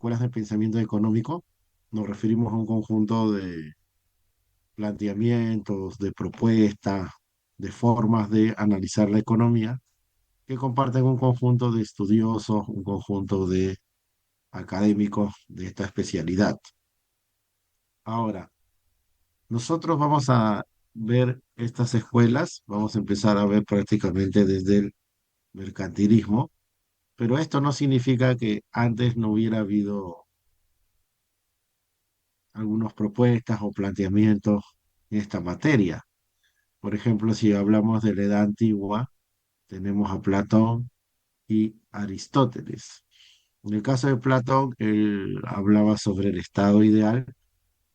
escuelas de pensamiento económico nos referimos a un conjunto de planteamientos, de propuestas, de formas de analizar la economía que comparten un conjunto de estudiosos, un conjunto de académicos de esta especialidad. Ahora, nosotros vamos a ver estas escuelas, vamos a empezar a ver prácticamente desde el mercantilismo, pero esto no significa que antes no hubiera habido algunas propuestas o planteamientos en esta materia. Por ejemplo, si hablamos de la edad antigua, tenemos a Platón y Aristóteles. En el caso de Platón, él hablaba sobre el estado ideal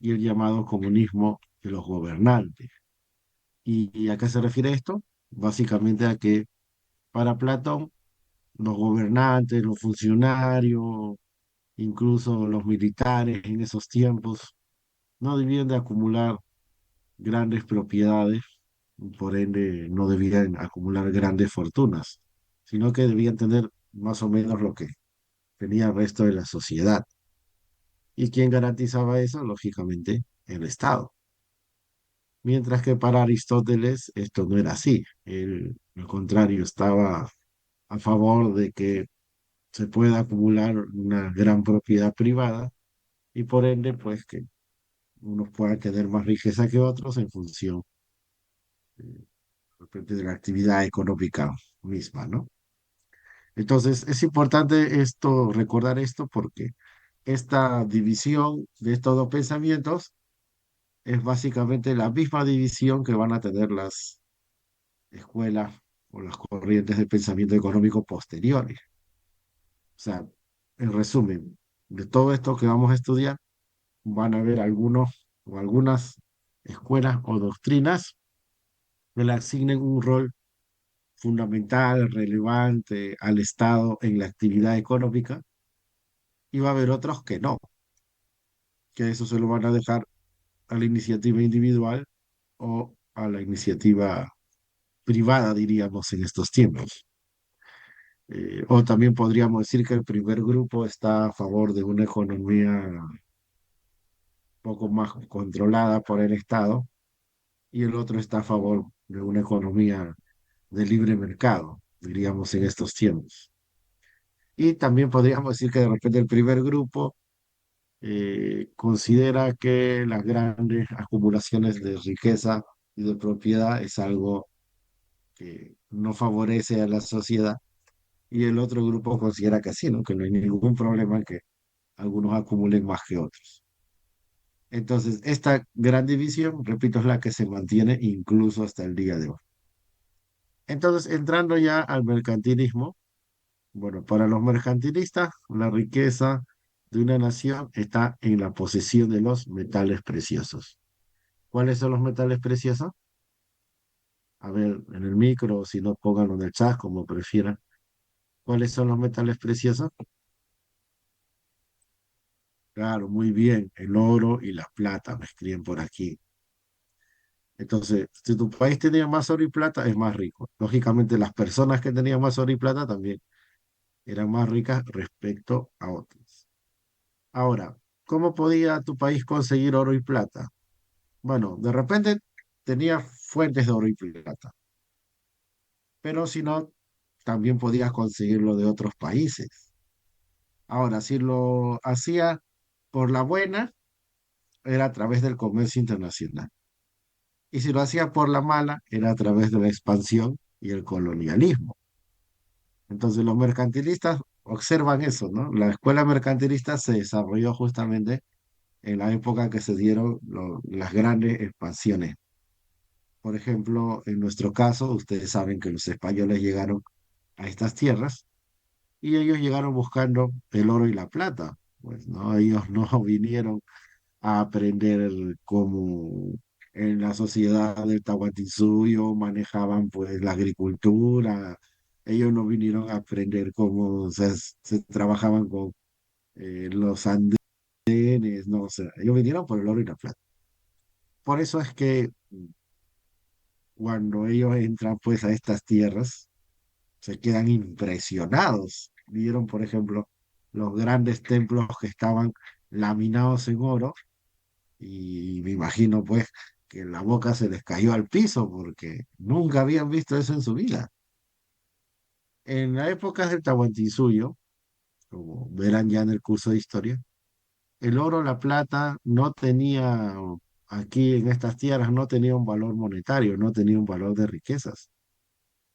y el llamado comunismo de los gobernantes. ¿Y a qué se refiere esto? Básicamente a que para Platón, los gobernantes, los funcionarios, incluso los militares en esos tiempos, no debían de acumular grandes propiedades, por ende no debían acumular grandes fortunas, sino que debían tener más o menos lo que tenía el resto de la sociedad. ¿Y quién garantizaba eso? Lógicamente, el Estado. Mientras que para Aristóteles esto no era así. Él, al contrario, estaba a favor de que se pueda acumular una gran propiedad privada y por ende, pues que unos puedan tener más riqueza que otros en función de repente, de la actividad económica misma, ¿no? Entonces, es importante esto, recordar esto porque esta división de estos dos pensamientos es básicamente la misma división que van a tener las escuelas o las corrientes de pensamiento económico posteriores. O sea, en resumen, de todo esto que vamos a estudiar, van a haber algunos o algunas escuelas o doctrinas que le asignen un rol fundamental, relevante al Estado en la actividad económica, y va a haber otros que no, que eso se lo van a dejar a la iniciativa individual o a la iniciativa privada, diríamos, en estos tiempos. O también podríamos decir que el primer grupo está a favor de una economía un poco más controlada por el Estado y el otro está a favor de una economía de libre mercado, diríamos, en estos tiempos. Y también podríamos decir que de repente el primer grupo considera que las grandes acumulaciones de riqueza y de propiedad es algo que no favorece a la sociedad y el otro grupo considera que sí, ¿no? Que no hay ningún problema en que algunos acumulen más que otros. Entonces, esta gran división, repito, es la que se mantiene incluso hasta el día de hoy. Entonces, entrando ya al mercantilismo, bueno, para los mercantilistas, la riqueza de una nación está en la posesión de los metales preciosos. ¿Cuáles son los metales preciosos? A ver, en el micro, si no, pónganlo en el chat, como prefieran. ¿Cuáles son los metales preciosos? Claro, muy bien, el oro y la plata me escriben por aquí. Entonces, si tu país tenía más oro y plata, es más rico. Lógicamente, las personas que tenían más oro y plata también eran más ricas respecto a otras. Ahora, ¿cómo podía tu país conseguir oro y plata? Bueno, de repente tenía fuentes de oro y plata, pero si no, también podías conseguirlo de otros países. Ahora, si lo hacía por la buena, era a través del comercio internacional. Y si lo hacía por la mala, era a través de la expansión y el colonialismo. Entonces los mercantilistas observan eso, ¿no? La escuela mercantilista se desarrolló justamente en la época que se dieron las grandes expansiones. Por ejemplo, en nuestro caso, ustedes saben que los españoles llegaron a estas tierras y ellos llegaron buscando el oro y la plata. Pues no, ellos no vinieron a aprender cómo en la sociedad del Tahuantinsuyo manejaban pues la agricultura. Ellos no vinieron a aprender cómo se trabajaban con los andenes, no, o sea, ellos vinieron por el oro y la plata. Por eso es que cuando ellos entran pues a estas tierras, se quedan impresionados. Vieron, por ejemplo, los grandes templos que estaban laminados en oro y me imagino pues que la boca se les cayó al piso porque nunca habían visto eso en su vida. En la época del Tahuantinsuyo, como verán ya en el curso de historia, el oro, la plata no tenía, aquí en estas tierras no tenía un valor monetario, no tenía un valor de riquezas.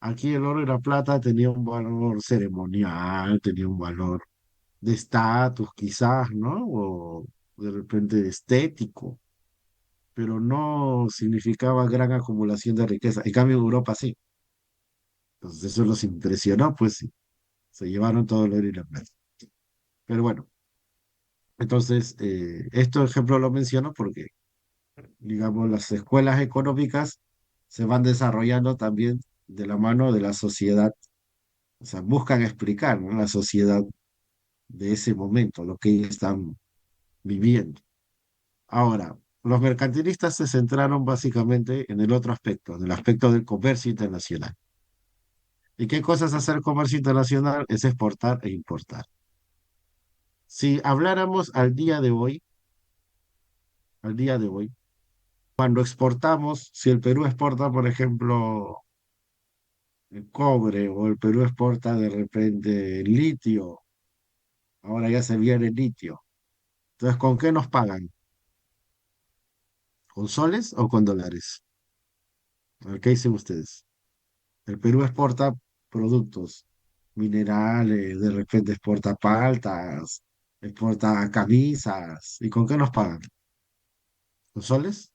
Aquí el oro y la plata tenía un valor ceremonial, tenía un valor de estatus quizás, ¿no? O de repente estético, pero no significaba gran acumulación de riqueza. En cambio, en Europa sí. Entonces eso los impresionó, pues sí, se llevaron todo el oro y la plata. Pero bueno, entonces, este ejemplo lo menciono porque, digamos, las escuelas económicas se van desarrollando también de la mano de la sociedad, o sea, buscan explicar, ¿no? La sociedad de ese momento, lo que ellos están viviendo. Ahora, los mercantilistas se centraron básicamente en el otro aspecto, en el aspecto del comercio internacional. ¿Y qué cosa es hacer comercio internacional? Es exportar e importar. Si habláramos al día de hoy, cuando exportamos, si el Perú exporta, por ejemplo, el cobre o el Perú exporta de repente el litio, ahora ya se viene el litio. Entonces, ¿con qué nos pagan? ¿Con soles o con dólares? A ver, ¿qué dicen ustedes? El Perú exporta productos, minerales, de repente exporta paltas, exporta camisas. ¿Y con qué nos pagan? ¿Con soles?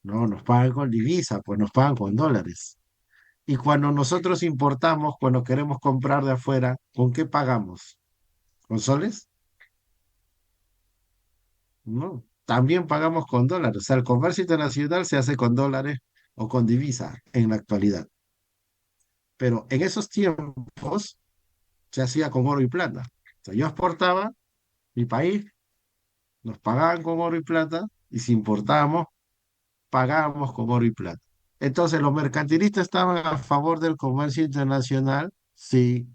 No, nos pagan con divisa, pues nos pagan con dólares. Y cuando nosotros importamos, cuando queremos comprar de afuera, ¿con qué pagamos? ¿Con soles? No, también pagamos con dólares. O sea, el comercio internacional se hace con dólares o con divisa en la actualidad. Pero en esos tiempos se hacía con oro y plata. O sea, yo exportaba mi país, nos pagaban con oro y plata, y si importábamos, pagábamos con oro y plata. Entonces, ¿los mercantilistas estaban a favor del comercio internacional? Sí,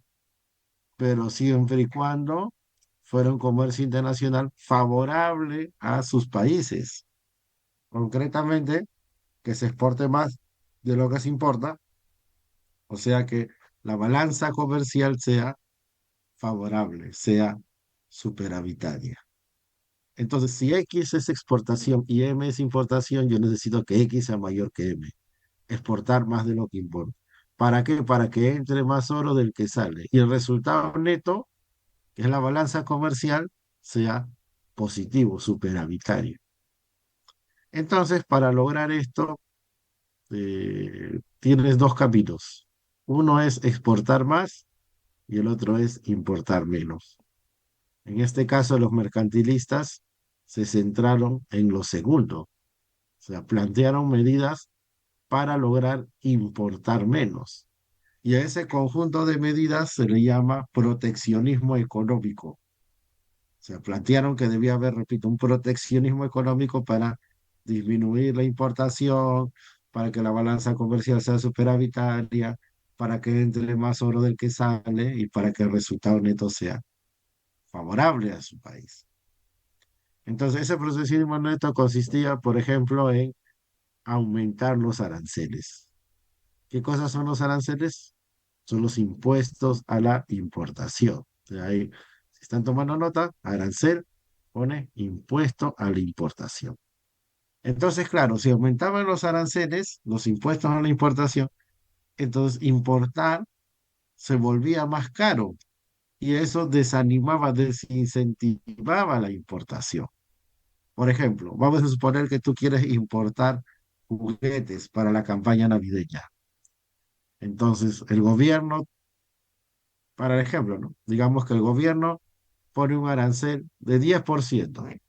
pero siempre y cuando fuera un comercio internacional favorable a sus países. Concretamente, que se exporte más de lo que se importa, o sea que la balanza comercial sea favorable, sea superavitaria. Entonces, si X es exportación y M es importación, yo necesito que X sea mayor que M, exportar más de lo que importa. ¿Para qué? Para que entre más oro del que sale. Y el resultado neto, que es la balanza comercial, sea positivo, superavitario. Entonces, para lograr esto, tienes dos caminos. Uno es exportar más y el otro es importar menos. En este caso, los mercantilistas se centraron en lo segundo, o sea, plantearon medidas para lograr importar menos. Y a ese conjunto de medidas se le llama proteccionismo económico. O sea, plantearon que debía haber, repito, un proteccionismo económico para disminuir la importación, para que la balanza comercial sea superavitaria, para que entre más oro del que sale y para que el resultado neto sea favorable a su país. Entonces, ese proteccionismo neto consistía, por ejemplo, en aumentar los aranceles. ¿Qué cosas son los aranceles? Son los impuestos a la importación. O sea, ahí, si están tomando nota, arancel pone impuesto a la importación. Entonces, claro, si aumentaban los aranceles, los impuestos a la importación, entonces importar se volvía más caro y eso desanimaba, desincentivaba la importación. Por ejemplo, vamos a suponer que tú quieres importar juguetes para la campaña navideña. Entonces, el gobierno, para el ejemplo, ¿no? Digamos que el gobierno pone un arancel de 10%.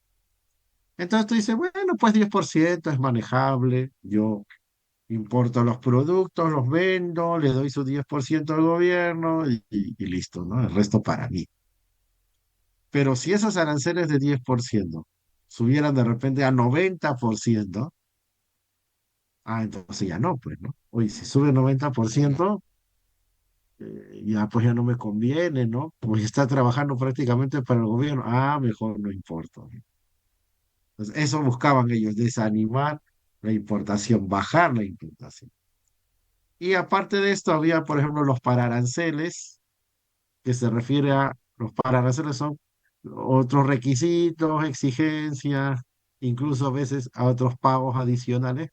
Entonces tú dices, bueno, pues 10% es manejable, yo importo los productos, los vendo, le doy su 10% al gobierno y listo, ¿no? El resto para mí. Pero si esos aranceles de 10% subieran de repente a 90%, entonces ya no, pues, ¿no? Oye, si sube 90%, ya pues ya no me conviene, ¿no? Pues está trabajando prácticamente para el gobierno. Ah, mejor no importa. Entonces, eso buscaban ellos, desanimar la importación, bajar la importación. Y aparte de esto, había, por ejemplo, los pararanceles, que se refiere a, los pararanceles son otros requisitos, exigencias, incluso a veces a otros pagos adicionales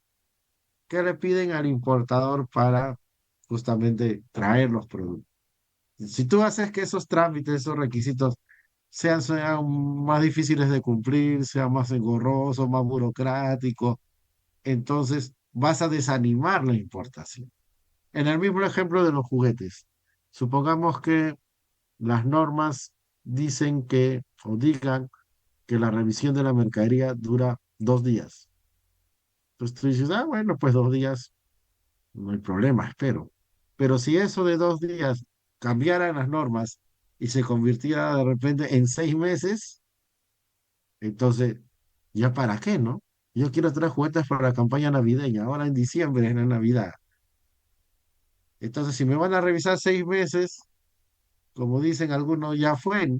que le piden al importador para justamente traer los productos. Si tú haces que esos trámites, esos requisitos sean más difíciles de cumplir, sean más engorrosos, más burocráticos, entonces vas a desanimar la importación. En el mismo ejemplo de los juguetes, supongamos que las normas dicen que, o digan que la revisión de la mercadería dura 2 días. Entonces tú dices, ah, bueno, pues 2 días, no hay problema, espero. Pero si eso de 2 días cambiara las normas y se convirtiera de repente en 6 meses, entonces, ¿ya para qué, no? Yo quiero traer juguetes para la campaña navideña, ahora en diciembre es la Navidad. Entonces, si me van a revisar 6 meses, como dicen algunos, ya fue,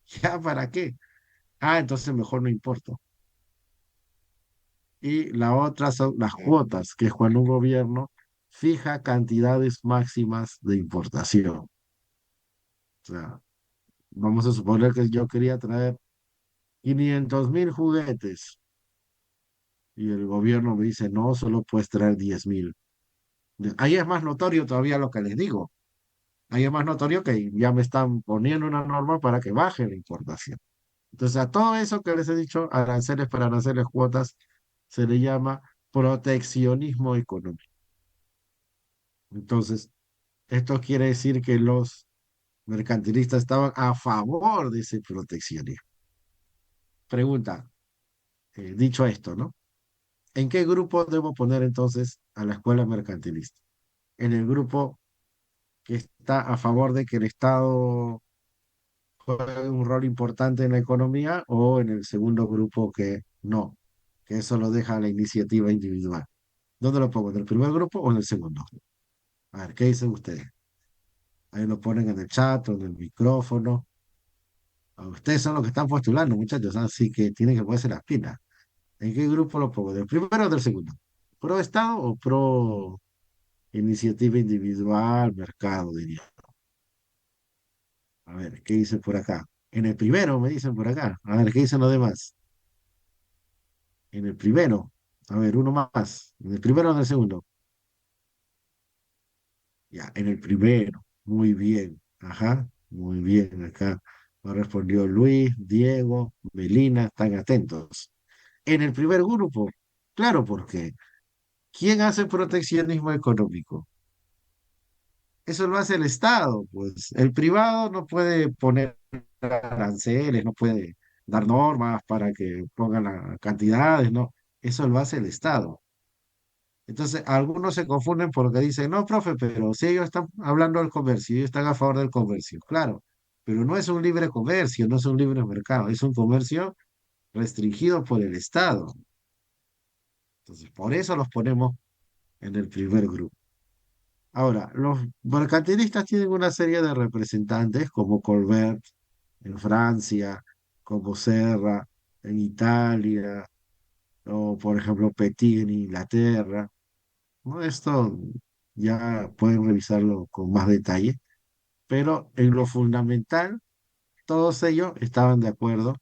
¿ya para qué? Ah, entonces mejor no importo. Y la otra son las cuotas, que es cuando un gobierno fija cantidades máximas de importación. O sea, vamos a suponer que yo quería traer 500.000 juguetes y el gobierno me dice, no, solo puedes traer 10.000. Ahí es más notorio todavía lo que les digo. Ahí es más notorio que ya me están poniendo una norma para que baje la importación. Entonces, a todo eso que les he dicho, aranceles para aranceles, cuotas, se le llama proteccionismo económico. Entonces, esto quiere decir que los mercantilistas estaban a favor de ese proteccionismo. Pregunta, dicho esto, ¿no? ¿En qué grupo debo poner entonces a la escuela mercantilista? ¿En el grupo que está a favor de que el Estado juegue un rol importante en la economía o en el segundo grupo que no, que eso lo deja a la iniciativa individual? ¿Dónde lo pongo? ¿En el primer grupo o en el segundo? A ver, ¿qué dicen ustedes? Ahí lo ponen en el chat o en el micrófono. Ustedes son los que están postulando, muchachos, así que tienen que ponerse las pilas. ¿En qué grupo lo pongo? ¿Del primero o del segundo? ¿Pro Estado o pro iniciativa individual, mercado, diría? A ver, ¿qué dicen por acá? En el primero, me dicen por acá. A ver, ¿qué dicen los demás? En el primero. A ver, uno más. ¿En el primero o en el segundo? Ya, en el primero. Muy bien. Ajá, muy bien. Acá me respondió Luis, Diego, Melina, están atentos. En el primer grupo, claro, porque ¿quién hace proteccionismo económico? Eso lo hace el Estado, pues el privado no puede poner aranceles, no puede dar normas para que pongan las cantidades, no, eso lo hace el Estado. Entonces, algunos se confunden porque dicen, no, profe, pero si ellos están hablando del comercio, ellos están a favor del comercio, claro, pero no es un libre comercio, no es un libre mercado, es un comercio restringido por el Estado. Entonces, por eso los ponemos en el primer grupo. Ahora, los mercantilistas tienen una serie de representantes como Colbert en Francia, como Serra en Italia, o por ejemplo Petit en Inglaterra, ¿no? Esto ya pueden revisarlo con más detalle, pero en lo fundamental, todos ellos estaban de acuerdo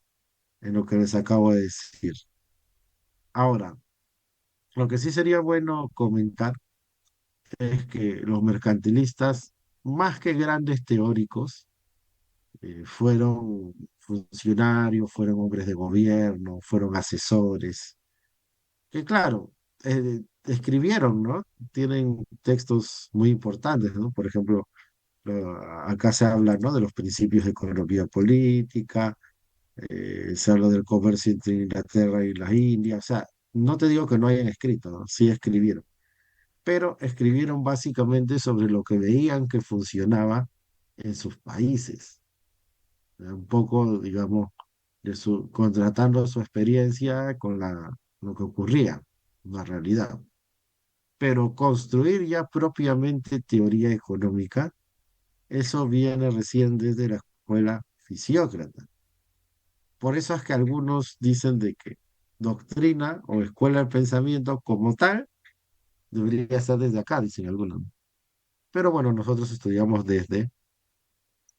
en lo que les acabo de decir. Ahora, lo que sí sería bueno comentar es que los mercantilistas, más que grandes teóricos, fueron funcionarios, fueron hombres de gobierno, fueron asesores, que claro, escribieron, ¿no? Tienen textos muy importantes, ¿no? Por ejemplo, acá se habla, ¿no? De los principios de economía política, se habla del comercio entre Inglaterra y las Indias, o sea, no te digo que no hayan escrito, ¿no? Sí escribieron, pero escribieron básicamente sobre lo que veían que funcionaba en sus países. Un poco, digamos, contratando su experiencia con lo que ocurría, la realidad. Pero construir ya propiamente teoría económica, Eso viene recién desde la escuela fisiócrata. Por eso es que algunos dicen de que doctrina o escuela del pensamiento como tal debería estar desde acá, dicen algunos. Pero bueno, nosotros estudiamos desde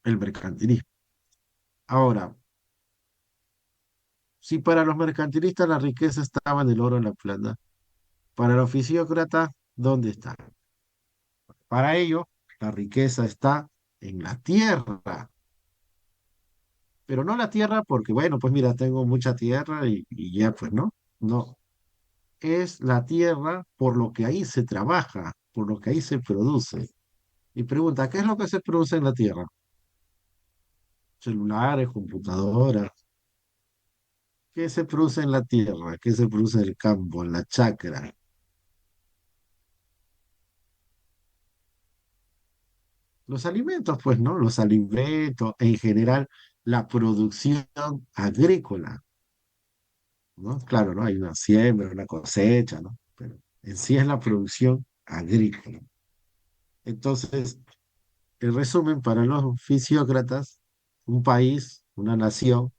el mercantilismo. Ahora, si para los mercantilistas la riqueza estaba en el oro, en la plata, para los fisiócratas, ¿dónde está? Para ellos, la riqueza está en la tierra, pero no la tierra porque, bueno, pues mira, tengo mucha tierra y ya, pues no, no, es la tierra por lo que ahí se trabaja, por lo que ahí se produce. Y pregunta, ¿qué es lo que se produce en la tierra? Celulares, computadoras. ¿Qué se produce en la tierra? ¿Qué se produce en el campo, en la chacra? Los alimentos, pues, ¿no? Los alimentos, en general, la producción agrícola, ¿no? Claro, ¿no? Hay una siembra, una cosecha, ¿no? Pero en sí es la producción agrícola. Entonces, en resumen, para los fisiócratas, un país, una nación,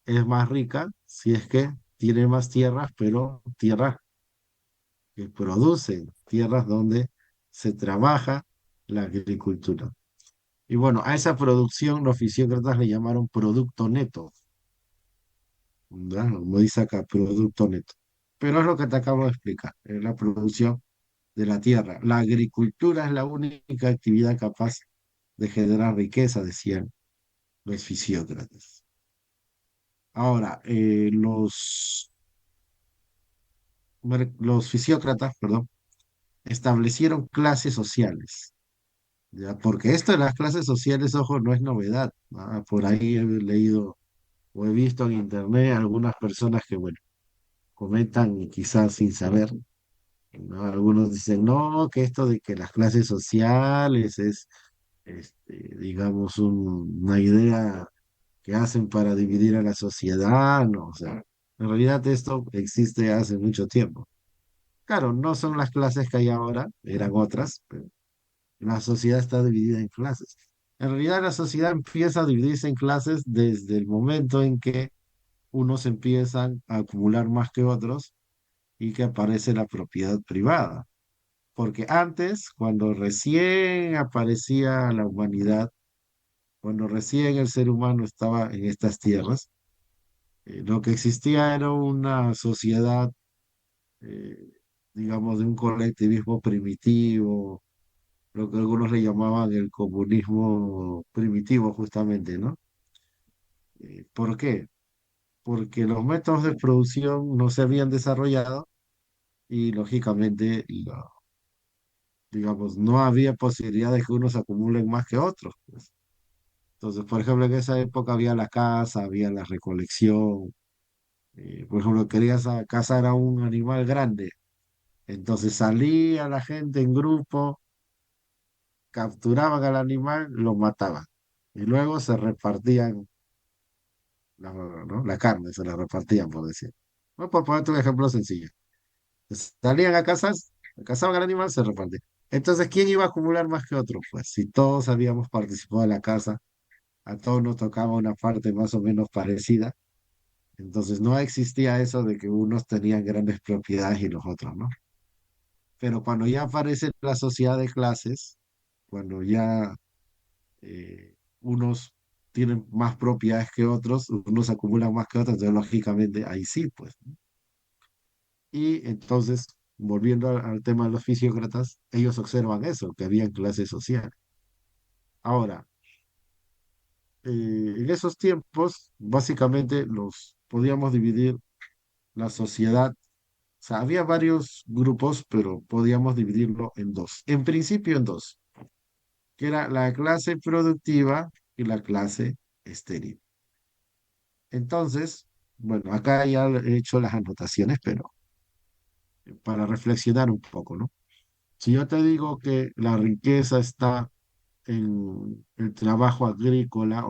es más rica si es que tiene más tierras, pero tierras que producen, tierras donde se trabaja la agricultura. Y bueno, a esa producción los fisiócratas le llamaron producto neto, ¿verdad? Como dice acá, producto neto. Pero es lo que te acabo de explicar, es la producción de la tierra. La agricultura es la única actividad capaz de generar riqueza, decían los fisiócratas. Ahora, los fisiócratas, perdón, establecieron clases sociales, ¿ya? Porque esto de las clases sociales, ojo, no es novedad, ¿ah? Por ahí he leído o he visto en internet algunas personas que, bueno, comentan quizás sin saber, ¿no? Algunos dicen, no, que esto de que las clases sociales es, digamos, una idea que hacen para dividir a la sociedad, no, o sea, en realidad esto existe hace mucho tiempo. Claro, no son las clases que hay ahora, eran otras, pero la sociedad está dividida en clases. En realidad la sociedad empieza a dividirse en clases desde el momento en que unos empiezan a acumular más que otros y que aparece la propiedad privada. Porque antes, cuando recién aparecía la humanidad, cuando recién el ser humano estaba en estas tierras, lo que existía era una sociedad, eh, digamos, de un colectivismo primitivo, lo que algunos le llamaban el comunismo primitivo, justamente, ¿no? ¿Por qué? Porque los métodos de producción no se habían desarrollado y, lógicamente, digamos, no había posibilidad de que unos acumulen más que otros, pues. Entonces, por ejemplo, en esa época había la caza, había la recolección. Por ejemplo, querías cazar a un animal grande. Entonces salía la gente en grupo, capturaban al animal, lo mataban. Y luego se repartían ¿no? La carne, se la repartían, por decir. Bueno, por ponerte un ejemplo sencillo. Salían a cazas, cazaban al animal, se repartían. Entonces, ¿quién iba a acumular más que otro? Pues si todos habíamos participado en la caza, a todos nos tocaba una parte más o menos parecida. Entonces no existía eso de que unos tenían grandes propiedades y los otros, ¿no? Pero cuando ya aparece la sociedad de clases, cuando ya unos tienen más propiedades que otros, unos acumulan más que otros, entonces lógicamente ahí sí, pues. Y entonces, volviendo al tema de los fisiócratas, ellos observan eso, que había clases sociales. Ahora, en esos tiempos, básicamente los podíamos dividir la sociedad. O sea, había varios grupos, pero podíamos dividirlo en dos. En principio en dos, que era la clase productiva y la clase estéril. Entonces, bueno, acá ya he hecho las anotaciones, pero para reflexionar un poco, ¿no? Si yo te digo que la riqueza está en el trabajo agrícola,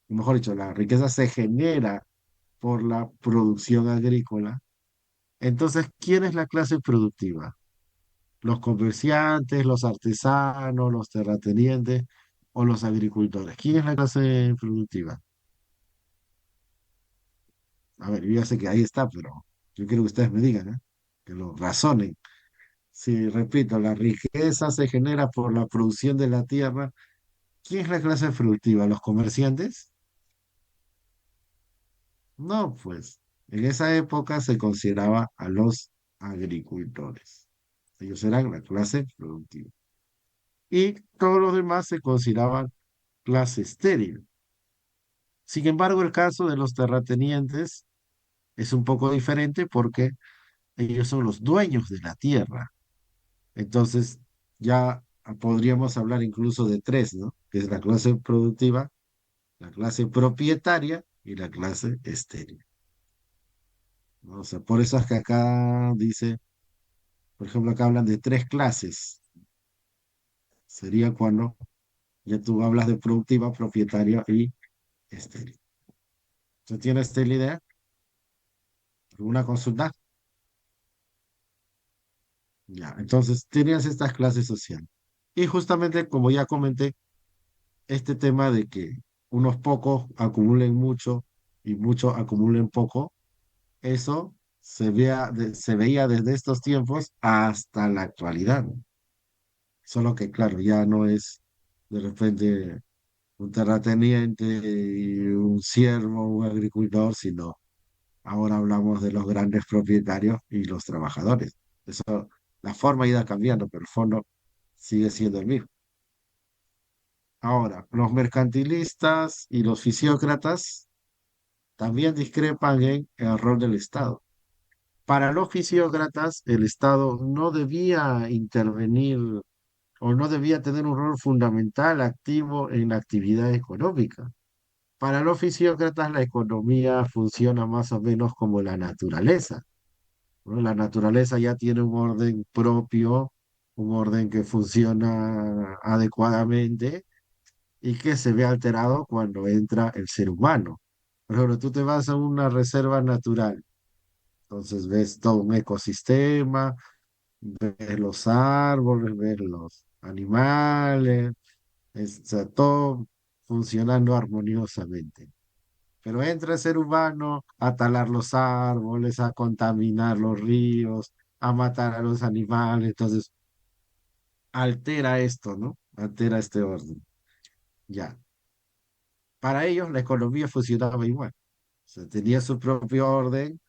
mejor dicho, la riqueza se genera por la producción agrícola, entonces, ¿quién es la clase productiva? Los comerciantes, los artesanos, los terratenientes. o los agricultores? ¿Quién es la clase productiva? A ver, yo ya sé que ahí está, pero yo quiero que ustedes me digan, ¿eh? Que lo razonen. Si, repito, la riqueza se genera por la producción de la tierra. ¿Quién es la clase productiva? ¿Los comerciantes? No, pues en esa época se consideraba a los agricultores. Ellos eran la clase productiva. Y todos los demás se consideraban clase estéril. Sin embargo, el caso de los terratenientes es un poco diferente porque ellos son los dueños de la tierra. Entonces, ya podríamos hablar incluso de tres, ¿no? Que es la clase productiva, la clase propietaria y la clase estéril, ¿no? O sea, por eso es que acá dice, por ejemplo, acá hablan de tres clases. Sería cuando ya tú hablas de productiva, propietaria y estéril. ¿Tú tienes esta idea? ¿Alguna consulta? Ya, entonces tenías estas clases sociales. Y justamente, como ya comenté, este tema de que unos pocos acumulen mucho y muchos acumulen poco, eso se veía desde estos tiempos hasta la actualidad. Solo que, claro, ya no es de repente un terrateniente y un siervo, un agricultor, sino ahora hablamos de los grandes propietarios y los trabajadores. Eso, la forma ha ido cambiando, pero el fondo sigue siendo el mismo. Ahora, los mercantilistas y los fisiócratas también discrepan en el rol del Estado. Para los fisiócratas, el Estado no debía intervenir o no debía tener un rol fundamental activo en la actividad económica. Para los fisiócratas, la economía funciona más o menos como la naturaleza, ¿no? La naturaleza ya tiene un orden propio, un orden que funciona adecuadamente y que se ve alterado cuando entra el ser humano. Por ejemplo, tú te vas a una reserva natural, entonces ves todo un ecosistema, ves los árboles, ves los animales, o sea, todo funcionando armoniosamente. Pero entra el ser humano a talar los árboles, a contaminar los ríos, a matar a los animales, entonces altera esto, ¿no? Altera este orden. Ya. Para ellos la economía funcionaba igual. O sea, tenía su propio orden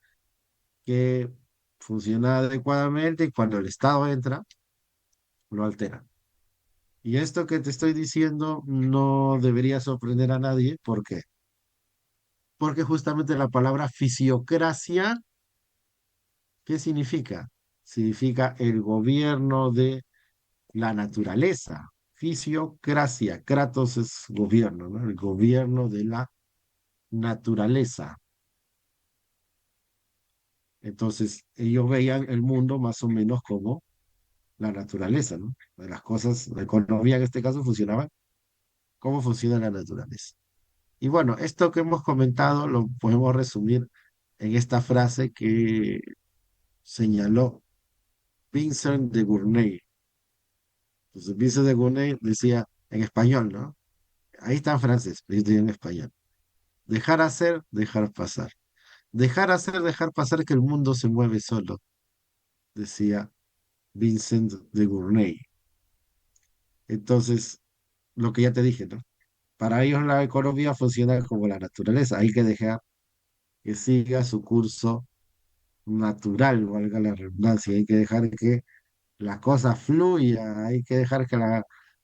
que funciona adecuadamente y cuando el Estado entra, lo altera. Y esto que te estoy diciendo no debería sorprender a nadie. ¿Por qué? Porque justamente la palabra fisiocracia, ¿qué significa? Significa el gobierno de la naturaleza. Fisiocracia, kratos es gobierno, ¿no? El gobierno de la naturaleza. Entonces, ellos veían el mundo más o menos como la naturaleza, ¿no? Las cosas, la economía en este caso funcionaba como funciona la naturaleza. Y bueno, esto que hemos comentado lo podemos resumir en esta frase que señaló Vincent de Gournay. Entonces, Vincent de Gournay decía en español, ¿no? Ahí está en francés, pero yo estoy en español. Dejar hacer, dejar pasar. Dejar hacer, dejar pasar que el mundo se mueve solo, decía Vincent de Gournay. Entonces, lo que ya te dije, ¿no? Para ellos la economía funciona como la naturaleza. Hay que dejar que siga su curso natural, valga la redundancia. Hay que dejar que la cosa fluya. Hay que dejar que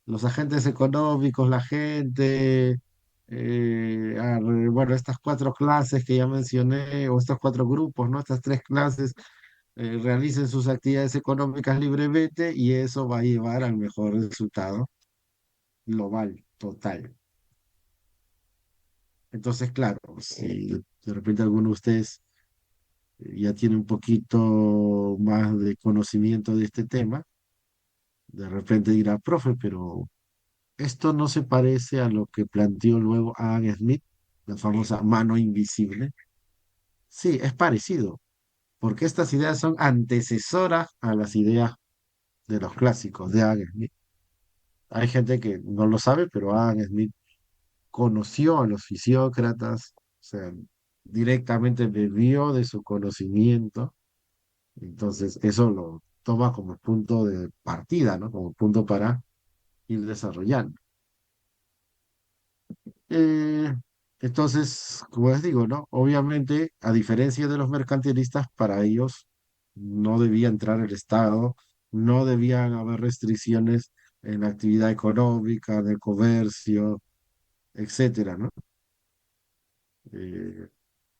los agentes económicos, la gente, bueno, estas cuatro clases que ya mencioné, o estos cuatro grupos, ¿no? Estas tres clases, realicen sus actividades económicas libremente y eso va a llevar al mejor resultado global, total. Entonces, claro, si de repente alguno de ustedes ya tiene un poquito más de conocimiento de este tema, de repente dirá, profe, pero esto no se parece a lo que planteó luego Adam Smith, la famosa mano invisible. Sí, es parecido, porque estas ideas son antecesoras a las ideas de los clásicos de Adam Smith. Hay gente que no lo sabe, pero Adam Smith conoció a los fisiócratas, o sea, directamente bebió de su conocimiento, entonces eso lo toma como punto de partida, ¿no? Como punto para ir desarrollando. Eh, entonces, como les digo, ¿no? Obviamente, a diferencia de los mercantilistas, para ellos no debía entrar el Estado, no debían haber restricciones en la actividad económica, en el comercio, etcétera, ¿no? Eh,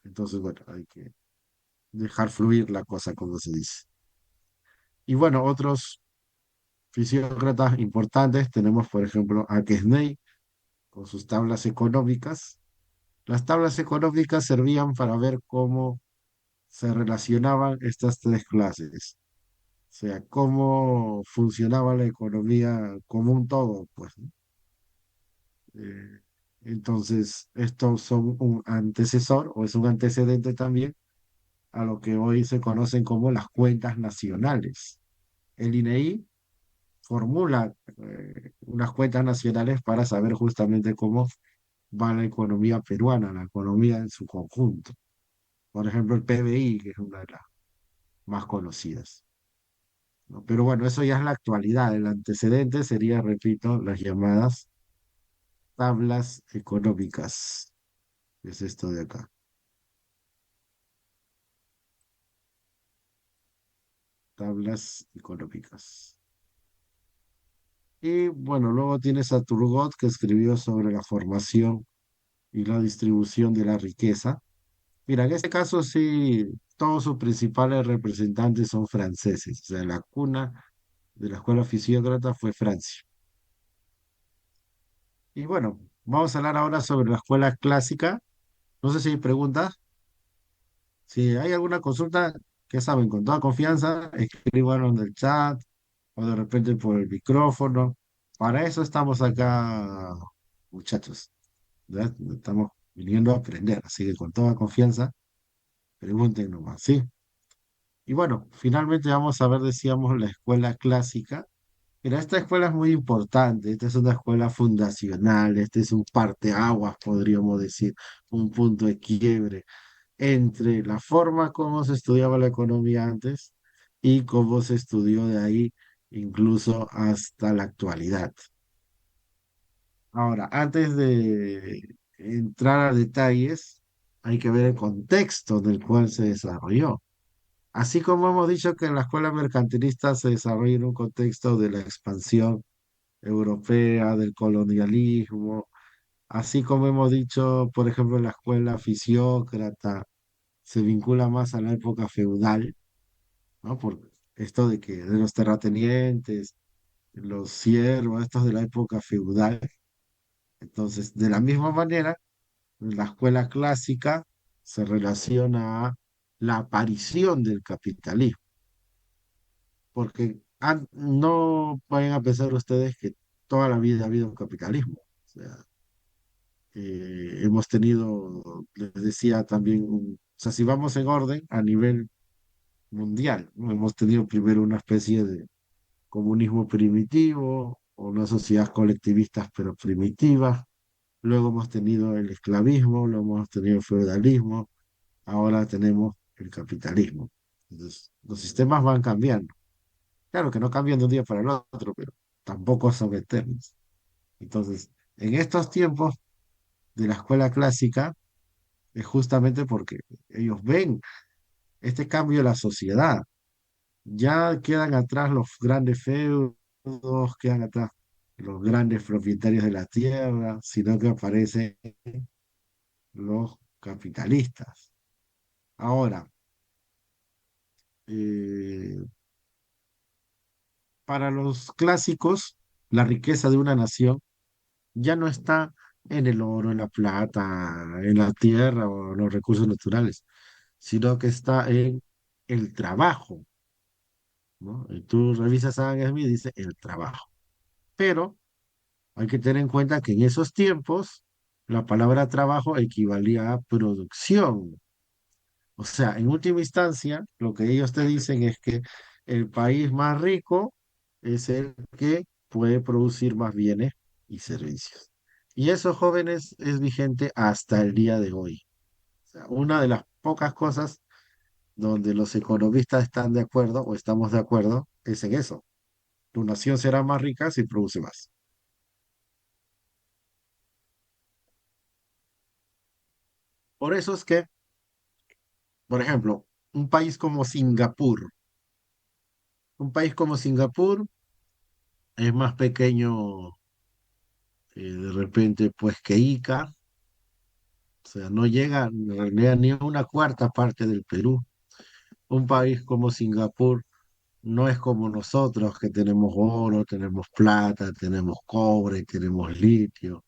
entonces, bueno, hay que dejar fluir la cosa, como se dice. Y bueno, otros fisiócratas importantes tenemos, por ejemplo, a Quesnay con sus tablas económicas. Las tablas económicas servían para ver cómo se relacionaban estas tres clases, o sea, cómo funcionaba la economía como un todo, pues, ¿no? Eh, entonces, estos son un antecesor o es un antecedente también a lo que hoy se conocen como las cuentas nacionales. El INEI formula unas cuentas nacionales para saber justamente cómo va la economía peruana, la economía en su conjunto. Por ejemplo, el PBI, que es una de las más conocidas, ¿no? Pero bueno, eso ya es la actualidad. El antecedente sería, repito, las llamadas tablas económicas. Es esto de acá, tablas económicas. Y bueno, luego tienes a Turgot, que escribió sobre la formación y la distribución de la riqueza. Mira, en este caso sí, todos sus principales representantes son franceses. O sea, la cuna de la escuela fisiócrata fue Francia. Y bueno, vamos a hablar ahora sobre la escuela clásica. No sé si hay preguntas. Si hay alguna consulta, que saben, con toda confianza, escriban en el chat o de repente por el micrófono. Para eso estamos acá, muchachos. ¿Verdad? Estamos viniendo a aprender, así que con toda confianza, pregunten nomás, ¿sí? Y bueno, finalmente vamos a ver, decíamos, la escuela clásica. Mira, esta escuela es muy importante, esta es una escuela fundacional, este es un parteaguas, podríamos decir, un punto de quiebre entre la forma como se estudiaba la economía antes y cómo se estudió de ahí incluso hasta la actualidad. Ahora, antes de entrar a detalles, hay que ver el contexto en el cual se desarrolló. Así como hemos dicho que en la escuela mercantilista se desarrolla en un contexto de la expansión europea, del colonialismo, así como hemos dicho, por ejemplo, en la escuela fisiócrata se vincula más a la época feudal, ¿no? Por esto de que de los terratenientes, los siervos, estos de la época feudal. Entonces, de la misma manera, la escuela clásica se relaciona a la aparición del capitalismo, porque no vayan a pensar ustedes que toda la vida ha habido capitalismo. O sea, hemos tenido, les decía también, o sea, si vamos en orden a nivel mundial, ¿no? Hemos tenido primero una especie de comunismo primitivo, o una sociedad colectivista pero primitiva, luego hemos tenido el esclavismo, luego hemos tenido el feudalismo, ahora tenemos el capitalismo. Entonces, los sistemas van cambiando. Claro que no cambian de un día para el otro, pero tampoco son eternos. Entonces, en estos tiempos de la escuela clásica, es justamente porque ellos ven este cambio de la sociedad. Ya quedan atrás los grandes feudos, quedan atrás los grandes propietarios de la tierra, sino que aparecen los capitalistas. Ahora, eh, para los clásicos, la riqueza de una nación ya no está en el oro, en la plata, en la tierra o en los recursos naturales, sino que está en el trabajo, ¿no? Y tú revisas a Adam Smith y dice el trabajo. Pero hay que tener en cuenta que en esos tiempos la palabra trabajo equivalía a producción. O sea, en última instancia, lo que ellos te dicen es que el país más rico es el que puede producir más bienes y servicios. Y eso, jóvenes, es vigente hasta el día de hoy. O sea, una de las pocas cosas donde los economistas están de acuerdo o estamos de acuerdo es en eso. Tu nación será más rica si produce más. Por eso es que, por ejemplo, un país como Singapur, un país como Singapur es más pequeño de repente pues que Ica, o sea, no llega en realidad ni a una cuarta parte del Perú. Un país como Singapur no es como nosotros que tenemos oro, tenemos plata, tenemos cobre, tenemos litio.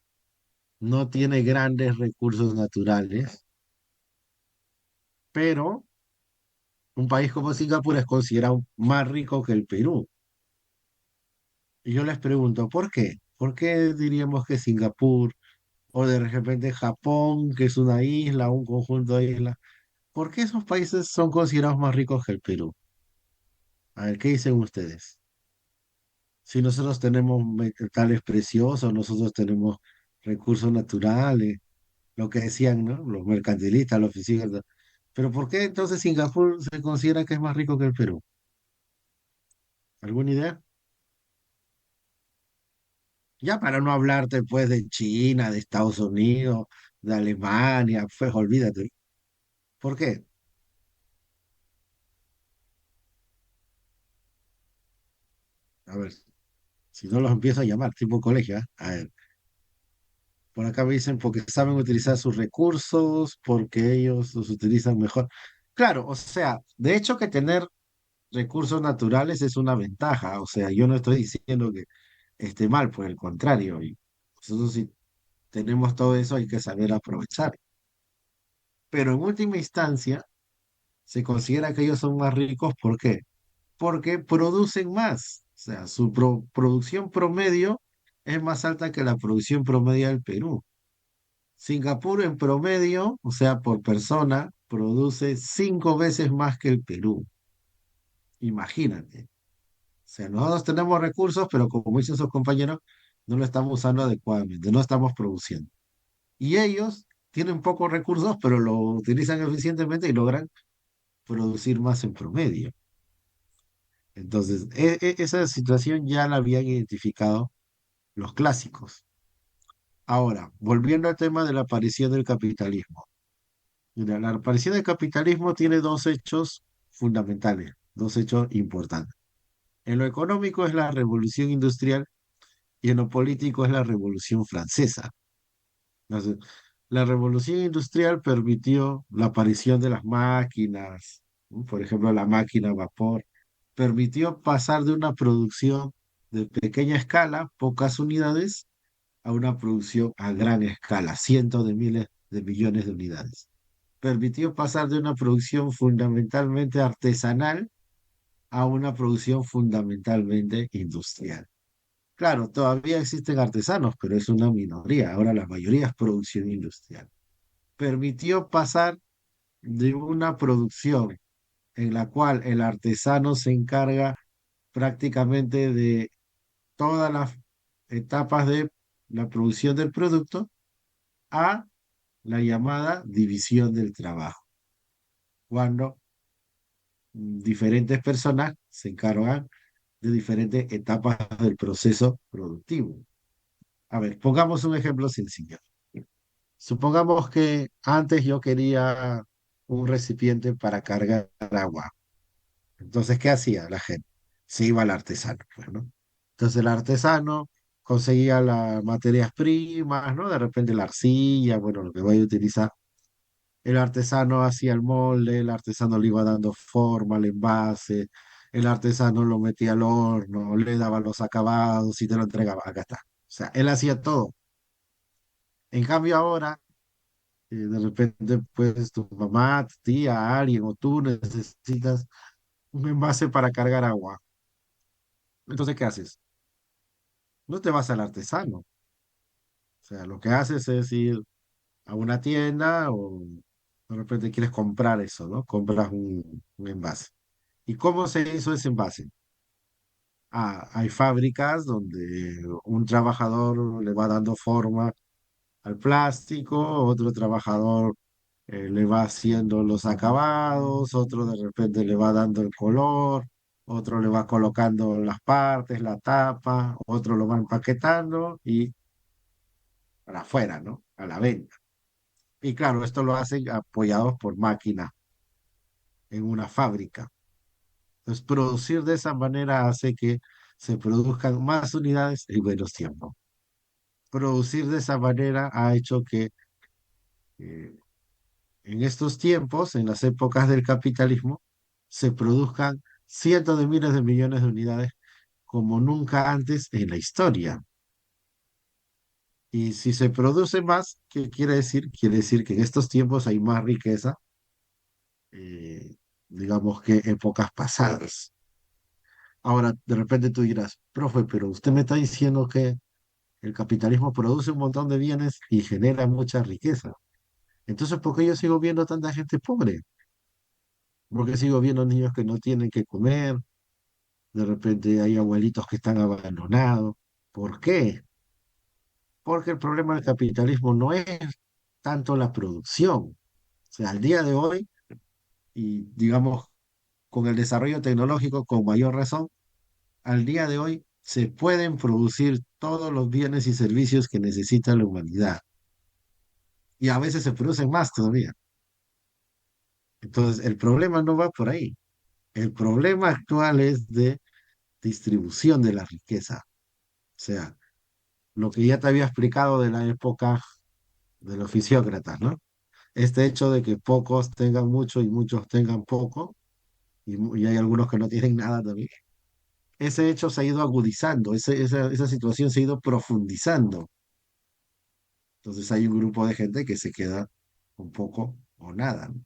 No tiene grandes recursos naturales, pero un país como Singapur es considerado más rico que el Perú. Y yo les pregunto, ¿por qué? ¿Por qué diríamos que Singapur o de repente Japón, que es una isla, un conjunto de islas? ¿Por qué esos países son considerados más ricos que el Perú? A ver, ¿qué dicen ustedes? Si nosotros tenemos metales preciosos, nosotros tenemos recursos naturales, lo que decían, ¿no? Los mercantilistas, los físicos. Pero ¿por qué entonces Singapur se considera que es más rico que el Perú? ¿Alguna idea? Ya para no hablarte pues de China, de Estados Unidos, de Alemania, pues olvídate. ¿Por qué? A ver, si no los empiezo a llamar, tipo colegio, ¿ah? A ver, por acá me dicen porque saben utilizar sus recursos, porque ellos los utilizan mejor. Claro, o sea, de hecho que tener recursos naturales es una ventaja, o sea, yo no estoy diciendo que esté mal, por el contrario, y nosotros si tenemos todo eso hay que saber aprovechar. Pero en última instancia, se considera que ellos son más ricos, ¿por qué? Porque producen más. O sea, su producción promedio es más alta que la producción promedio del Perú. Singapur en promedio, o sea, por persona, produce 5 veces más que el Perú. Imagínate. O sea, nosotros tenemos recursos, pero como dicen sus compañeros, no lo estamos usando adecuadamente, no estamos produciendo. Y ellos tienen pocos recursos, pero lo utilizan eficientemente y logran producir más en promedio. Entonces, esa situación ya la habían identificado los clásicos. Ahora, volviendo al tema de la aparición del capitalismo. Mira, la aparición del capitalismo tiene dos hechos fundamentales, dos hechos importantes. En lo económico es la revolución industrial y en lo político es la revolución francesa. Entonces, la revolución industrial permitió la aparición de las máquinas, ¿no? Por ejemplo, la máquina a vapor, permitió pasar de una producción de pequeña escala, pocas unidades, a una producción a gran escala, cientos de miles de millones de unidades. Permitió pasar de una producción fundamentalmente artesanal a una producción fundamentalmente industrial. Claro, todavía existen artesanos, pero es una minoría. Ahora la mayoría es producción industrial. Permitió pasar de una producción en la cual el artesano se encarga prácticamente de todas las etapas de la producción del producto a la llamada división del trabajo, cuando diferentes personas se encargan de diferentes etapas del proceso productivo. A ver, pongamos un ejemplo sencillo. Supongamos que antes yo quería un recipiente para cargar agua. Entonces, ¿qué hacía la gente? Se iba al artesano, pues, ¿no? Entonces el artesano conseguía las materias primas, ¿no? De repente la arcilla, bueno, lo que vaya a utilizar. El artesano hacía el molde, el artesano le iba dando forma al envase, el artesano lo metía al horno, le daba los acabados y te lo entregaba. Acá está. O sea, él hacía todo. En cambio ahora de repente, pues tu mamá, tu tía, alguien o tú necesitas un envase para cargar agua. Entonces, ¿qué haces? No te vas al artesano. O sea, lo que haces es ir a una tienda o de repente quieres comprar eso, ¿no? Compras un envase. ¿Y cómo se hizo ese envase? Hay fábricas donde un trabajador le va dando forma al plástico, otro trabajador le va haciendo los acabados, otro de repente le va dando el color, otro le va colocando las partes, la tapa, otro lo va empaquetando y para afuera, ¿no? A la venta. Y claro, esto lo hacen apoyados por máquinas en una fábrica. Entonces, producir de esa manera hace que se produzcan más unidades en menos tiempo. Producir de esa manera ha hecho que eh, en estos tiempos, en las épocas del capitalismo, se produzcan cientos de miles de millones de unidades como nunca antes en la historia. Y si se produce más, ¿qué quiere decir? Quiere decir que en estos tiempos hay más riqueza, digamos que épocas pasadas. Ahora, de repente tú dirás, profe, pero usted me está diciendo que el capitalismo produce un montón de bienes y genera mucha riqueza. Entonces, ¿por qué yo sigo viendo tanta gente pobre? ¿Por qué sigo viendo niños que no tienen que comer? De repente hay abuelitos que están abandonados. ¿Por qué? Porque el problema del capitalismo no es tanto la producción. O sea, al día de hoy, y digamos, con el desarrollo tecnológico con mayor razón, al día de hoy se pueden producir todos los bienes y servicios que necesita la humanidad. Y a veces se producen más todavía. Entonces, el problema no va por ahí. El problema actual es de distribución de la riqueza. O sea, lo que ya te había explicado de la época de los fisiócratas, ¿no? Este hecho de que pocos tengan mucho y muchos tengan poco, y hay algunos que no tienen nada también. Ese hecho se ha ido agudizando, esa situación se ha ido profundizando. Entonces hay un grupo de gente que se queda un poco o nada, ¿no?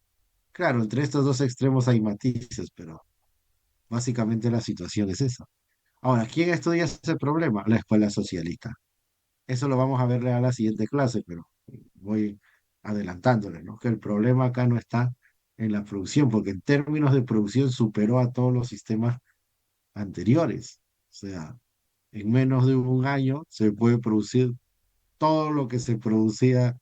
Claro, entre estos dos extremos hay matices, pero básicamente la situación es esa. Ahora, ¿quién estudia ese problema? La escuela socialista. Eso lo vamos a ver a la siguiente clase, pero voy adelantándole, ¿no? Que el problema acá no está en la producción, porque en términos de producción superó a todos los sistemas anteriores. O sea, en menos de un año se puede producir todo lo que se producía,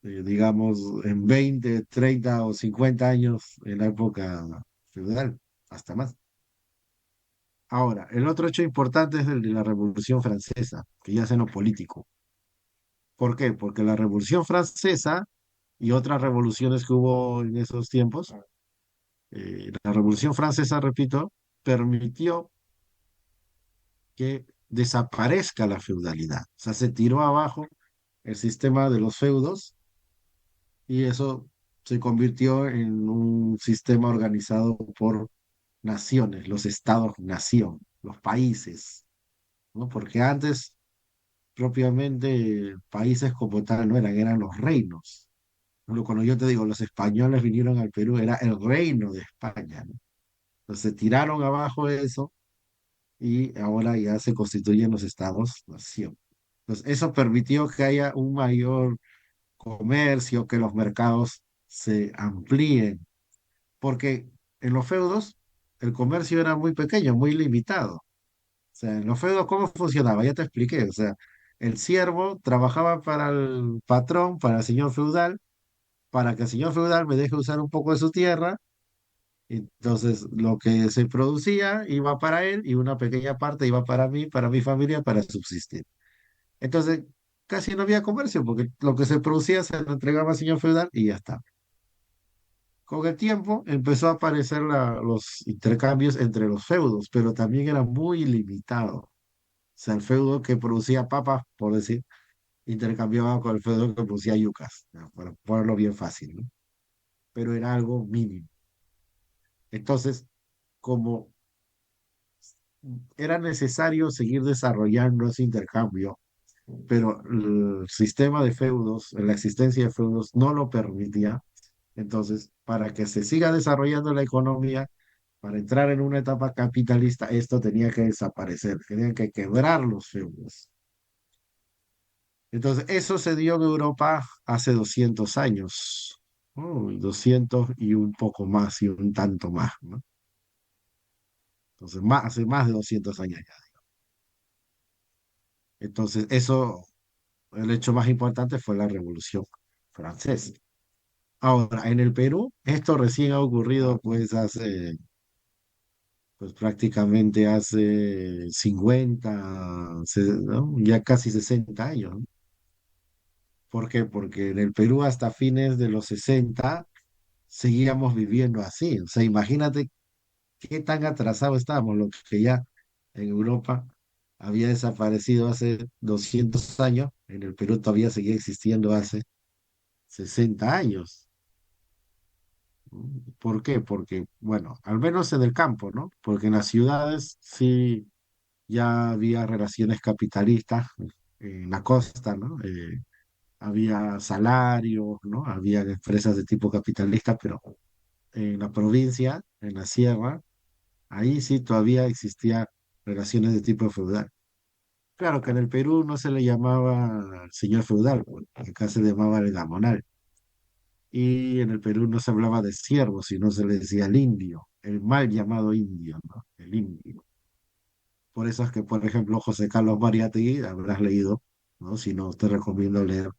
digamos, en 20, 30 o 50 años en la época feudal, hasta más. Ahora, el otro hecho importante es el de la Revolución Francesa, que ya es en lo político. ¿Por qué? Porque la Revolución Francesa y otras revoluciones que hubo en esos tiempos, la Revolución Francesa, repito, permitió que desaparezca la feudalidad. O sea, se tiró abajo el sistema de los feudos y eso se convirtió en un sistema organizado por naciones, los estados-nación, los países, ¿no? Porque antes propiamente países como tal no eran, eran los reinos. Cuando yo te digo, los españoles vinieron al Perú, era el reino de España, ¿no? Entonces tiraron abajo eso y ahora ya se constituyen los estados-nación. Entonces eso permitió que haya un mayor comercio, que los mercados se amplíen, porque en los feudos el comercio era muy pequeño, muy limitado. O sea, en los feudos, ¿cómo funcionaba? Ya te expliqué. O sea, el siervo trabajaba para el patrón, para el señor feudal, para que el señor feudal me deje usar un poco de su tierra. Entonces, lo que se producía iba para él y una pequeña parte iba para mí, para mi familia, para subsistir. Entonces, casi no había comercio porque lo que se producía se lo entregaba al señor feudal y ya está. Con el tiempo empezó a aparecer los intercambios entre los feudos, pero también era muy limitado. O sea, el feudo que producía papas, por decir, intercambiaba con el feudo que producía yucas, ¿no? Para ponerlo bien fácil, ¿no? Pero era algo mínimo. Entonces, como era necesario seguir desarrollando ese intercambio, pero el sistema de feudos, la existencia de feudos no lo permitía. Entonces, para que se siga desarrollando la economía, para entrar en una etapa capitalista, esto tenía que desaparecer, tenían que quebrar los feudos. Entonces, eso se dio en Europa hace 200 años, ¿no? 200 y un poco más y un tanto más, ¿no? Entonces, hace más de 200 años ya. Entonces, eso, el hecho más importante fue la Revolución Francesa. Ahora, en el Perú, esto recién ha ocurrido pues hace, pues prácticamente hace 50 ¿no? Ya casi 60 años, ¿no? ¿Por qué? Porque en el Perú hasta fines de los 60 seguíamos viviendo así. O sea, imagínate qué tan atrasados estábamos, lo que ya en Europa había desaparecido hace 200 años, en el Perú todavía seguía existiendo hace 60 años. ¿Por qué? Porque, bueno, al menos en el campo, ¿no? Porque en las ciudades sí ya había relaciones capitalistas, en la costa, ¿no? Había salarios, ¿no? Había empresas de tipo capitalista, pero en la provincia, en la sierra, ahí sí todavía existía relaciones de tipo feudal. Claro que en el Perú no se le llamaba señor feudal, pues, acá se le llamaba el gamonal. Y en el Perú no se hablaba de siervo, sino se le decía el indio, el mal llamado indio, ¿no? El indio. Por eso es que, por ejemplo, José Carlos Mariátegui, habrás leído, ¿no? Si no, te recomiendo leer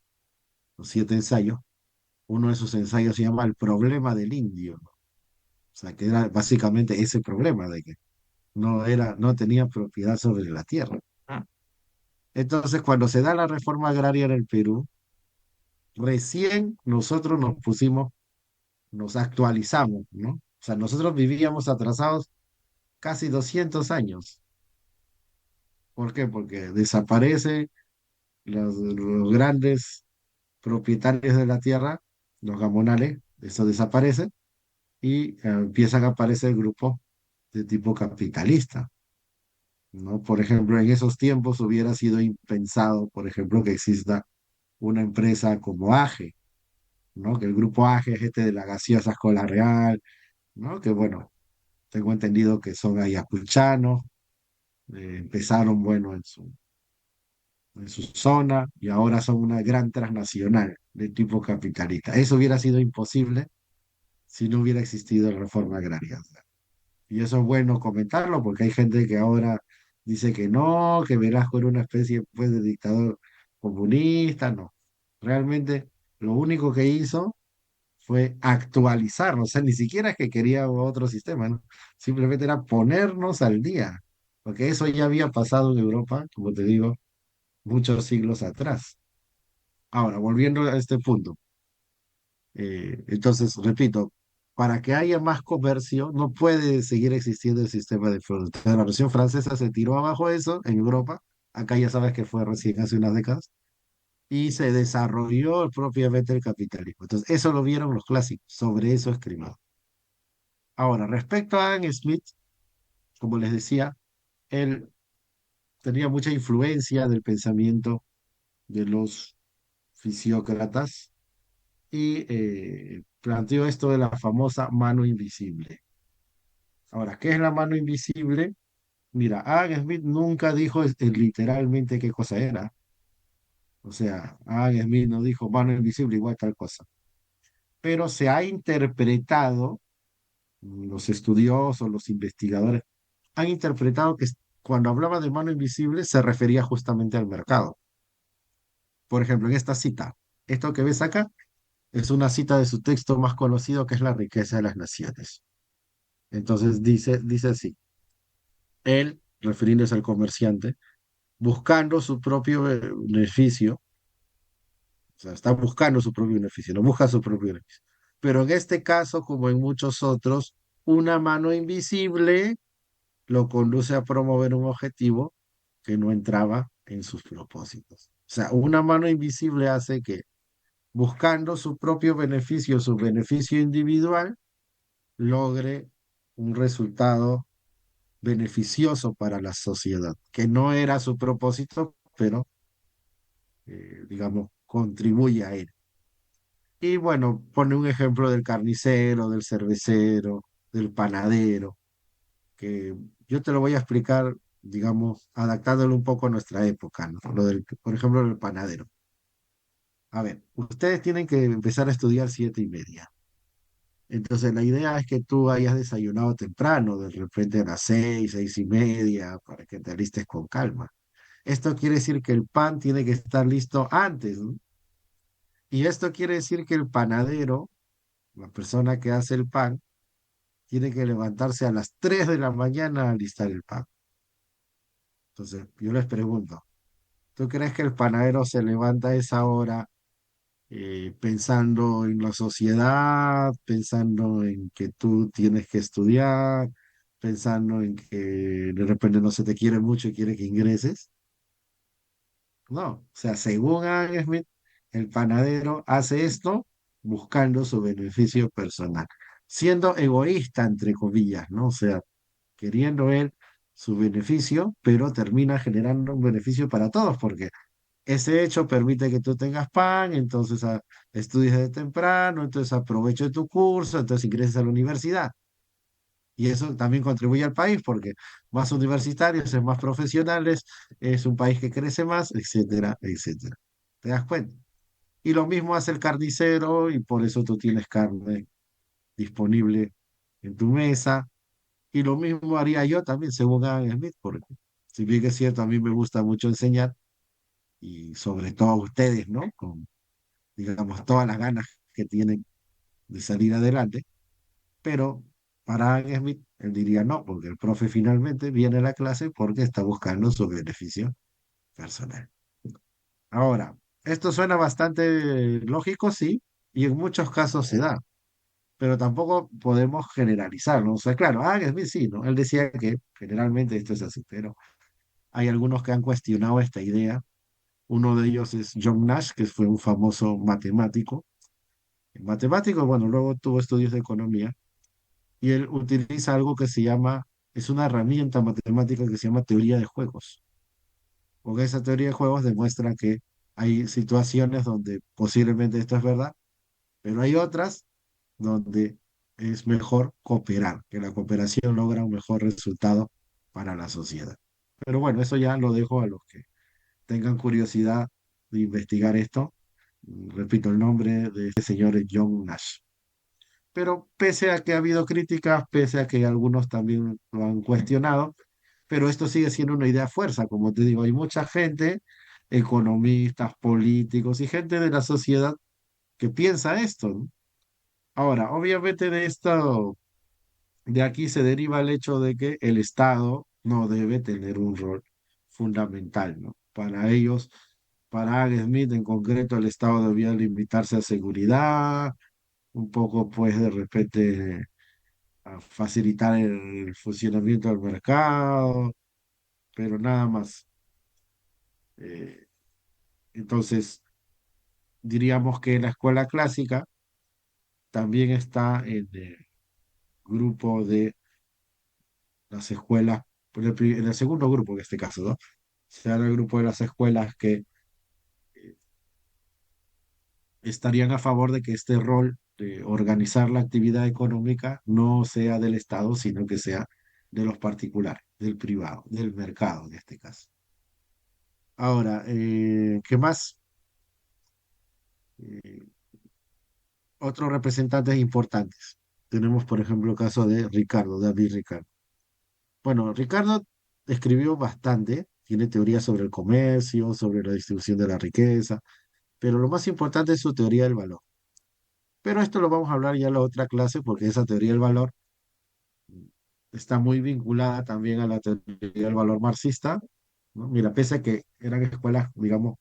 los 7 ensayos. Uno de sus ensayos se llama El problema del indio, ¿no? O sea, que era básicamente ese problema de que no tenía propiedad sobre la tierra. Entonces, cuando se da la reforma agraria en el Perú, recién nosotros nos pusimos, nos actualizamos, ¿no? O sea, nosotros vivíamos atrasados casi 200 años. ¿Por qué? Porque desaparecen los grandes propietarios de la tierra, los gamonales, eso desaparece y empiezan a aparecer grupos de tipo capitalista, ¿no? Por ejemplo, en esos tiempos hubiera sido impensado, por ejemplo, que exista una empresa como AGE, ¿no? Que el grupo AGE es este de la gaseosa Escola Real, ¿no? Que bueno, tengo entendido que son ayacuchanos, empezaron, bueno, en su zona y ahora son una gran transnacional de tipo capitalista. Eso hubiera sido imposible si no hubiera existido la reforma agraria. Y eso es bueno comentarlo porque hay gente que ahora dice que no, que Velasco era una especie pues, de dictador comunista, no. Realmente lo único que hizo fue actualizarnos, o sea, ni siquiera es que quería otro sistema, ¿no? Simplemente era ponernos al día, porque eso ya había pasado en Europa, como te digo, muchos siglos atrás. Ahora, volviendo a este punto, entonces, repito, para que haya más comercio, no puede seguir existiendo el sistema de feudo. La Revolución Francesa se tiró abajo eso en Europa, acá ya sabes que fue recién hace unas décadas, y se desarrolló propiamente el capitalismo. Entonces, eso lo vieron los clásicos, sobre eso escribieron. Ahora, respecto a Adam Smith, como les decía, él tenía mucha influencia del pensamiento de los fisiócratas y planteó esto de la famosa mano invisible. Ahora, ¿qué es la mano invisible? Mira, Adam Smith nunca dijo literalmente qué cosa era. O sea, Adam Smith no dijo mano invisible igual tal cosa. Pero se ha interpretado, los estudiosos, los investigadores, han interpretado que cuando hablaba de mano invisible se refería justamente al mercado. Por ejemplo, en esta cita, esto que ves acá es una cita de su texto más conocido que es La riqueza de las naciones. Entonces dice así, él, refiriéndose al comerciante, buscando su propio beneficio, o sea, está buscando su propio beneficio, no busca su propio beneficio. Pero en este caso, como en muchos otros, una mano invisible lo conduce a promover un objetivo que no entraba en sus propósitos. O sea, una mano invisible hace que, buscando su propio beneficio, su beneficio individual, logre un resultado beneficioso para la sociedad, que no era su propósito, pero, digamos, contribuye a él. Y bueno, pone un ejemplo del carnicero, del cervecero, del panadero, que yo te lo voy a explicar, digamos, adaptándolo un poco a nuestra época, ¿no? Por ejemplo, el panadero. A ver, ustedes tienen que empezar a estudiar 7:30. Entonces, la idea es que tú hayas desayunado temprano, de repente a las 6:30, para que te alistes con calma. Esto quiere decir que el pan tiene que estar listo antes, ¿no? Y esto quiere decir que el panadero, la persona que hace el pan, tiene que levantarse a las 3 de la mañana a alistar el pan. Entonces, yo les pregunto, ¿tú crees que el panadero se levanta a esa hora pensando en la sociedad, pensando en que tú tienes que estudiar, pensando en que de repente no se te quiere mucho y quiere que ingreses? No, o sea, según Adam Smith, el panadero hace esto buscando su beneficio personal, siendo egoísta, entre comillas, ¿no? O sea, queriendo él su beneficio, pero termina generando un beneficio para todos, porque ese hecho permite que tú tengas pan, entonces estudies de temprano, entonces aprovecho tu curso, entonces ingreses a la universidad. Y eso también contribuye al país porque más universitarios, es más profesionales, es un país que crece más, etcétera, etcétera. ¿Te das cuenta? Y lo mismo hace el carnicero y por eso tú tienes carne disponible en tu mesa. Y lo mismo haría yo también, según Adam Smith, porque si bien es cierto, a mí me gusta mucho enseñar y sobre todo a ustedes, ¿no? Con, digamos, todas las ganas que tienen de salir adelante, pero para Adam Smith, él diría no, porque el profe finalmente viene a la clase porque está buscando su beneficio personal. Ahora, esto suena bastante lógico, sí, y en muchos casos se da, pero tampoco podemos generalizarlo. O sea, claro, Adam Smith sí, ¿no? Él decía que generalmente esto es así, pero hay algunos que han cuestionado esta idea. Uno de ellos es John Nash, que fue un famoso matemático. Matemático, bueno, luego tuvo estudios de economía y él utiliza algo que se llama, es una herramienta matemática que se llama teoría de juegos. Porque esa teoría de juegos demuestra que hay situaciones donde posiblemente esto es verdad, pero hay otras donde es mejor cooperar, que la cooperación logra un mejor resultado para la sociedad. Pero bueno, eso ya lo dejo a los que tengan curiosidad de investigar esto. Repito, el nombre de este señor es John Nash. Pero pese a que ha habido críticas, pese a que algunos también lo han cuestionado, pero esto sigue siendo una idea fuerza, como te digo, hay mucha gente, economistas, políticos y gente de la sociedad que piensa esto, ¿no? Ahora, obviamente de esto, de aquí se deriva el hecho de que el Estado no debe tener un rol fundamental, ¿no? Para ellos, para Adam Smith en concreto, el Estado debía limitarse a seguridad, un poco pues de repente a facilitar el funcionamiento del mercado, pero nada más. Eh, entonces, diríamos que la escuela clásica también está en el grupo de las escuelas, en el segundo grupo en este caso, ¿no? Será el grupo de las escuelas que estarían a favor de que este rol de organizar la actividad económica no sea del Estado, sino que sea de los particulares, del privado, del mercado en este caso. Ahora, ¿qué más? Eh, Otros representantes importantes. Tenemos, por ejemplo, el caso de Ricardo, David Ricardo. Bueno, Ricardo escribió bastante, tiene teorías sobre el comercio, sobre la distribución de la riqueza, pero lo más importante es su teoría del valor. Pero esto lo vamos a hablar ya en la otra clase porque esa teoría del valor está muy vinculada también a la teoría del valor marxista, ¿no? Mira, pese a que eran escuelas, digamos,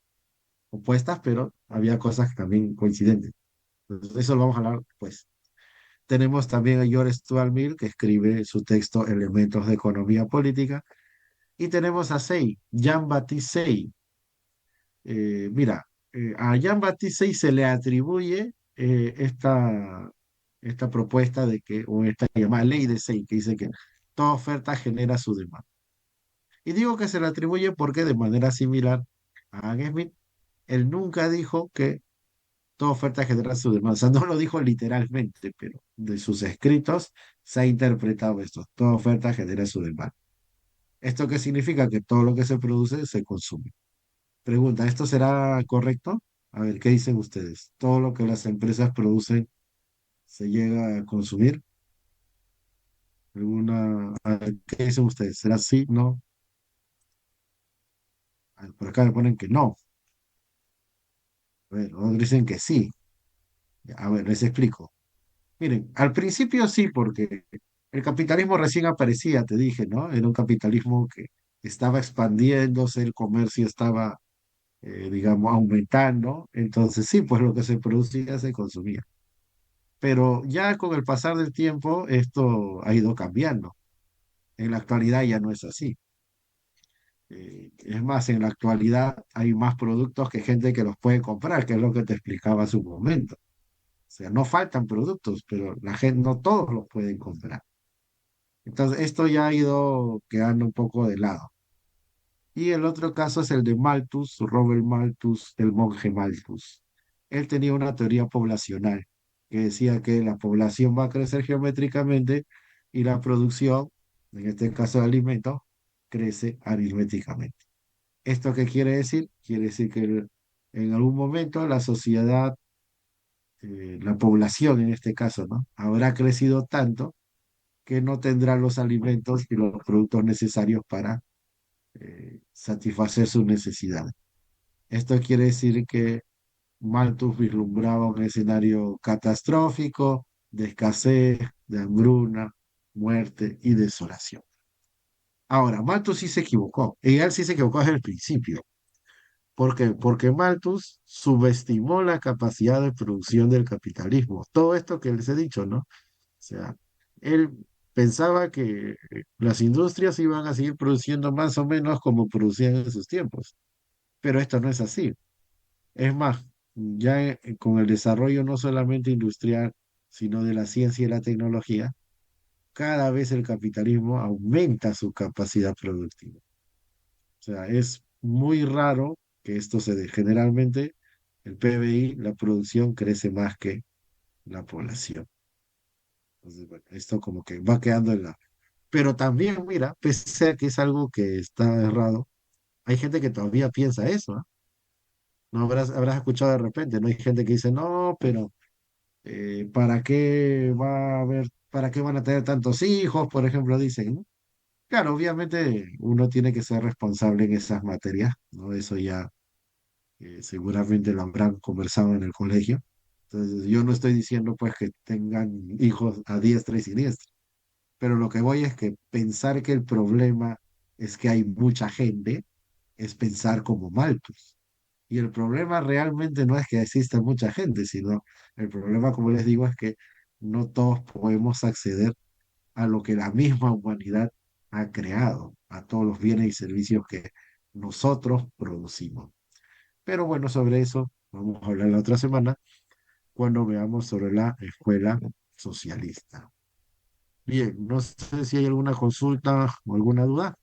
opuestas, pero había cosas también coincidentes. Entonces, eso lo vamos a hablar pues. Tenemos también a George Stuart Mill, que escribe su texto Elementos de Economía Política, y tenemos a Say, Jean-Baptiste Say. Mira, a Jean-Baptiste Say se le atribuye esta propuesta de que, o esta llamada ley de Say, que dice que toda oferta genera su demanda. Y digo que se le atribuye porque de manera similar a Adam Smith, él nunca dijo que toda oferta genera su demanda. O sea, no lo dijo literalmente, pero de sus escritos se ha interpretado esto. Toda oferta genera su demanda. ¿Esto qué significa? Que todo lo que se produce se consume. Pregunta, ¿esto será correcto? A ver, ¿qué dicen ustedes? ¿Todo lo que las empresas producen se llega a consumir? A ver, ¿qué dicen ustedes? ¿Será sí? ¿No? Por acá me ponen que no. A ver, otros dicen que sí. A ver, les explico. Miren, al principio sí, porque el capitalismo recién aparecía, te dije, ¿no? Era un capitalismo que estaba expandiéndose, el comercio estaba, digamos, aumentando. Entonces sí, pues lo que se producía se consumía. Pero ya con el pasar del tiempo, esto ha ido cambiando. En la actualidad ya no es así. Es más, en la actualidad hay más productos que gente que los puede comprar, que es lo que te explicaba hace un momento. O sea, no faltan productos, pero la gente no todos los pueden comprar. Entonces, esto ya ha ido quedando un poco de lado. Y el otro caso es el de Malthus, Robert Malthus, el monje Malthus. Él tenía una teoría poblacional que decía que la población va a crecer geométricamente y la producción, en este caso de alimentos, crece aritméticamente. ¿Esto qué quiere decir? Quiere decir que en algún momento la sociedad, la población en este caso, ¿no? Habrá crecido tanto que no tendrá los alimentos y los productos necesarios para satisfacer sus necesidades. Esto quiere decir que Malthus vislumbraba un escenario catastrófico de escasez, de hambruna, muerte y desolación. Ahora, Malthus sí se equivocó, y él sí se equivocó desde el principio. ¿Por qué? Porque Malthus subestimó la capacidad de producción del capitalismo. Todo esto que les he dicho, ¿no? O sea, él pensaba que las industrias iban a seguir produciendo más o menos como producían en sus tiempos, pero esto no es así. Es más, ya con el desarrollo no solamente industrial, sino de la ciencia y la tecnología, cada vez el capitalismo aumenta su capacidad productiva. O sea, es muy raro que esto se dé. Generalmente, el PBI, la producción crece más que la población. Entonces, bueno, esto como que va quedando en la... Pero también, mira, pese a que es algo que está errado, hay gente que todavía piensa eso, ¿ah? No habrás escuchado de repente, ¿no? Hay gente que dice, no, pero ¿para qué va a haber, para qué van a tener tantos hijos? Por ejemplo, dicen, ¿no? Claro, obviamente uno tiene que ser responsable en esas materias, ¿no? Eso ya seguramente lo habrán conversado en el colegio. Entonces, yo no estoy diciendo pues que tengan hijos a diestra y siniestra, pero lo que voy es que pensar que el problema es que hay mucha gente es pensar como Malthus. Y el problema realmente no es que exista mucha gente, sino el problema, como les digo, es que no todos podemos acceder a lo que la misma humanidad ha creado, a todos los bienes y servicios que nosotros producimos. Pero bueno, sobre eso vamos a hablar la otra semana cuando veamos sobre la escuela socialista. Bien, no sé si hay alguna consulta o alguna duda.